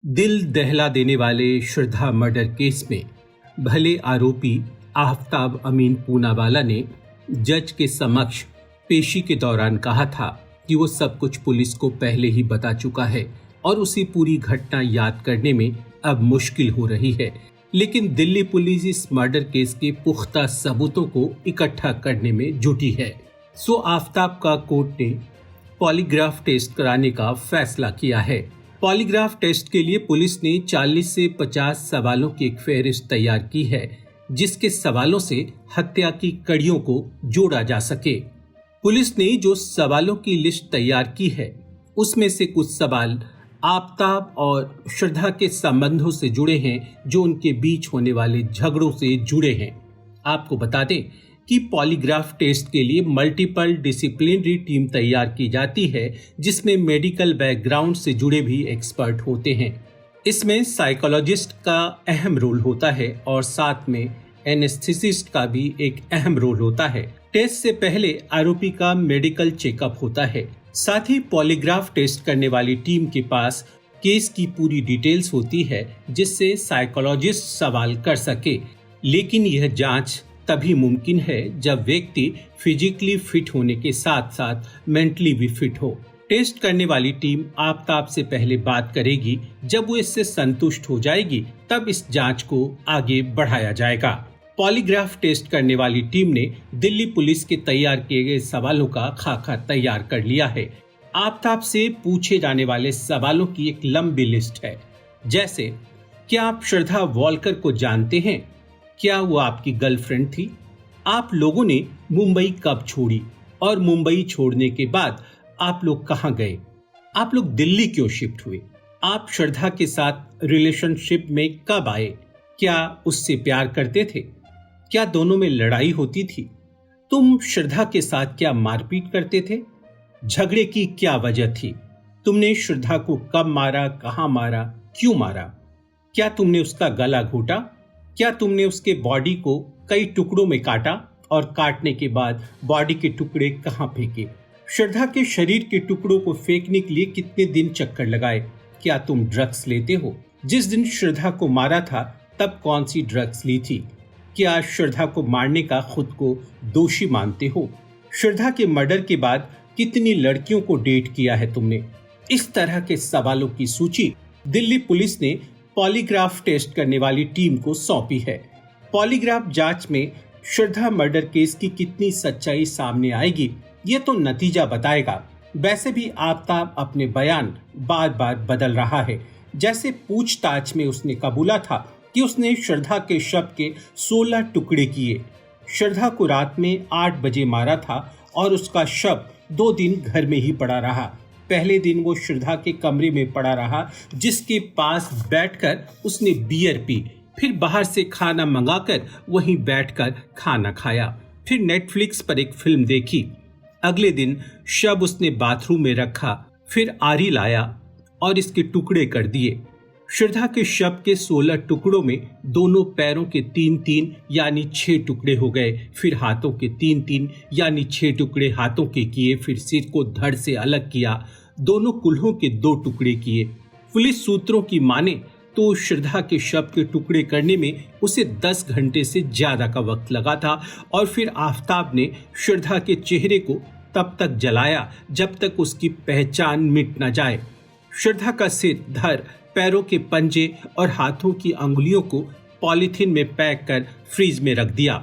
दिल दहला देने वाले श्रद्धा मर्डर केस में भले आरोपी आफ्ताब अमीन पूनावाला ने जज के समक्ष पेशी के दौरान कहा था कि वो सब कुछ पुलिस को पहले ही बता चुका है और उसे पूरी घटना याद करने में अब मुश्किल हो रही है। लेकिन दिल्ली पुलिस इस मर्डर केस के पुख्ता सबूतों को इकट्ठा करने में जुटी है। सो आफ्ताब का कोर्ट ने पॉलीग्राफ टेस्ट कराने का फैसला किया है। पॉलीग्राफ टेस्ट के लिए पुलिस ने 40 से 50 सवालों की एक फहरिस्त तैयार की है, जिसके सवालों से हत्या की कड़ियों को जोड़ा जा सके। पुलिस ने जो सवालों की लिस्ट तैयार की है, उसमें से कुछ सवाल आफ्ताब और श्रद्धा के संबंधों से जुड़े हैं, जो उनके बीच होने वाले झगड़ों से जुड़े हैं। आपको बता दें कि पॉलीग्राफ टेस्ट के लिए मल्टीपल डिसिप्लिनरी टीम तैयार की जाती है, जिसमें मेडिकल बैकग्राउंड से जुड़े भी एक्सपर्ट होते हैं। इसमें साइकोलॉजिस्ट का अहम रोल होता है और साथ में एनेस्थेसिस्ट का भी एक अहम रोल होता है। टेस्ट से पहले आरोपी का मेडिकल चेकअप होता है। साथ ही पॉलीग्राफ टेस्ट करने वाली टीम के पास केस की पूरी डिटेल्स होती है, जिससे साइकोलॉजिस्ट सवाल कर सके। लेकिन यह जांच तभी मुमकिन है जब व्यक्ति फिजिकली फिट होने के साथ साथ मेंटली भी फिट हो। टेस्ट करने वाली टीम आफ्ताब से पहले बात करेगी। जब वो इससे संतुष्ट हो जाएगी, तब इस जांच को आगे बढ़ाया जाएगा। पॉलीग्राफ टेस्ट करने वाली टीम ने दिल्ली पुलिस के तैयार किए गए सवालों का खाका तैयार कर लिया है। आफ्ताब से पूछे जाने वाले सवालों की एक लंबी लिस्ट है, जैसे क्या आप श्रद्धा वॉलकर को जानते हैं? क्या वो आपकी गर्लफ्रेंड थी? आप लोगों ने मुंबई कब छोड़ी और मुंबई छोड़ने के बाद आप लोग कहां गए? आप लोग दिल्ली क्यों शिफ्ट हुए? आप श्रद्धा के साथ रिलेशनशिप में कब आए? क्या उससे प्यार करते थे? क्या दोनों में लड़ाई होती थी? तुम श्रद्धा के साथ क्या मारपीट करते थे? झगड़े की क्या वजह थी? तुमने श्रद्धा को कब मारा, कहां मारा, क्यों मारा? क्या तुमने उसका गला घोटा? क्या तुमने उसके बॉडी को कई टुकड़ों में काटा और काटने के बाद बॉडी के टुकड़े कहां फेंके? श्रद्धा के शरीर के टुकड़ों को फेंकने के लिए कितने दिन चक्कर लगाए? क्या तुम ड्रग्स लेते हो? जिस दिन श्रद्धा को मारा था, तब कौन सी ड्रग्स ली थी? क्या श्रद्धा को मारने का खुद को दोषी मानते हो? श्रद्धा के मर्डर के बाद कितनी लड़कियों को डेट किया है तुमने? इस तरह के सवालों की सूची दिल्ली पुलिस ने पॉलीग्राफ टेस्ट करने वाली टीम को सौंपी है। पॉलीग्राफ जांच में श्रद्धा मर्डर केस की कितनी सच्चाई सामने आएगी, ये तो नतीजा बताएगा। वैसे भी आफ्ताब अपने बयान बार बार बदल रहा है। जैसे पूछताछ में उसने कबूला था कि उसने श्रद्धा के शव के 16 टुकड़े किए। श्रद्धा को रात में 8 बजे मारा था और उसका शव 2 दिन घर में ही पड़ा रहा। पहले दिन वो श्रद्धा के कमरे में पड़ा रहा, जिसके पास बैठकर उसने बियर पी। फिर बाहर से खाना मंगाकर वहीं बैठकर खाना खाया। फिर नेटफ्लिक्स पर एक फिल्म देखी। अगले दिन शव उसने बाथरूम में रखा। फिर आरी लाया और इसके टुकड़े कर दिए। श्रद्धा के शव के 16 टुकड़ों में दोनों पैरों के 3-3 यानी 6 टुकड़े हो गए। फिर हाथों के 3-3 यानी 6 टुकड़े हाथों के किए। फिर सिर को धड़ से अलग किया। दोनों कुल्हों के 2 टुकड़े किए। पुलिस सूत्रों की माने तो श्रद्धा के शव के टुकड़े करने में उसे 10 घंटे से ज्यादा का वक्त लगा था। और फिर आफ्ताब ने श्रद्धा के चेहरे को तब तक जलाया जब तक उसकी पहचान मिट न जाए। श्रद्धा का सिर, धड़, पैरों के पंजे और हाथों की अंगुलियों को पॉलीथीन में पैक कर फ्रीज में रख दिया।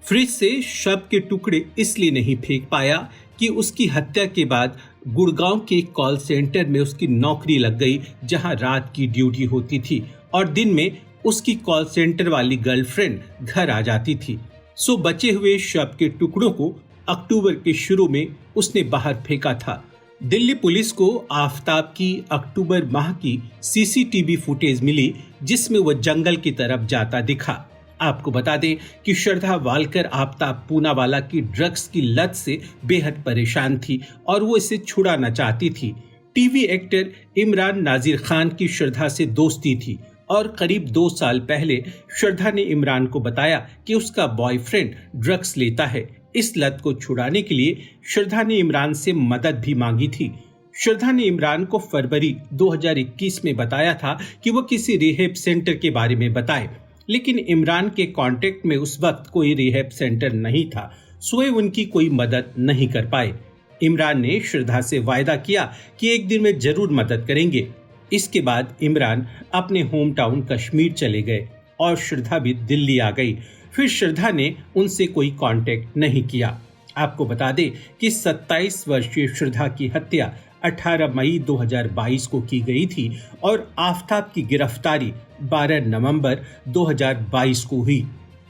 फ्रिज से शव के टुकड़े इसलिए नहीं फेंक पाया कि उसकी हत्या के बाद गुड़गांव के कॉल सेंटर में उसकी नौकरी लग गई, जहां रात की ड्यूटी होती थी और दिन में उसकी कॉल सेंटर वाली गर्लफ्रेंड घर आ जाती थी। सो बचे हुए शव के टुकड़ों को अक्टूबर के शुरू में उसने बाहर फेंका था। दिल्ली पुलिस को आफ्ताब की अक्टूबर माह की सीसीटीवी फुटेज मिली, जिसमें वह जंगल की तरफ जाता दिखा। आपको बता दें कि श्रद्धा वालकर आफ्ताब पूनावाला की ड्रग्स की लत से बेहद परेशान थी और वो इसे छुड़ाना चाहती थी। टीवी एक्टर इमरान नाजिर खान की श्रद्धा से दोस्ती थी और करीब 2 साल पहले श्रद्धा ने इमरान को बताया कि उसका बॉयफ्रेंड ड्रग्स लेता है। इस लत को छुड़ाने के लिए श्रद्धा ने इमरान से मदद भी मांगी थी। श्रद्धा ने इमरान को फरवरी 2021 में बताया था कि वो किसी रिहैब सेंटर के बारे में बताए, लेकिन इमरान के कांटेक्ट में उस वक्त कोई रिहैब सेंटर नहीं था, सो वे उनकी कोई मदद नहीं कर पाए। इमरान ने श्रद्धा से वायदा किया कि एक दिन वे जरूर मदद करेंगे। इसके बाद इमरान अपने होम टाउन कश्मीर चले गए और श्रद्धा भी दिल्ली आ गई। फिर श्रद्धा ने उनसे कोई कांटेक्ट नहीं किया। आपको बता दें कि 27 वर्षीय श्रद्धा की हत्या 18 मई 2022 को की गई थी और आफताब की गिरफ्तारी 12 नवंबर 2022 को हुई।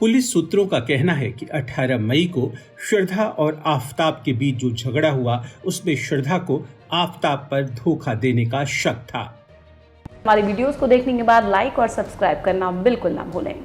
पुलिस सूत्रों का कहना है कि 18 मई को श्रद्धा और आफताब के बीच जो झगड़ा हुआ उसमें श्रद्धा को आफताब पर धोखा देने का शक था। हमारी वीडियोस को देखने के बाद लाइक और सब्सक्राइब करना बिल्कुल ना भूलें।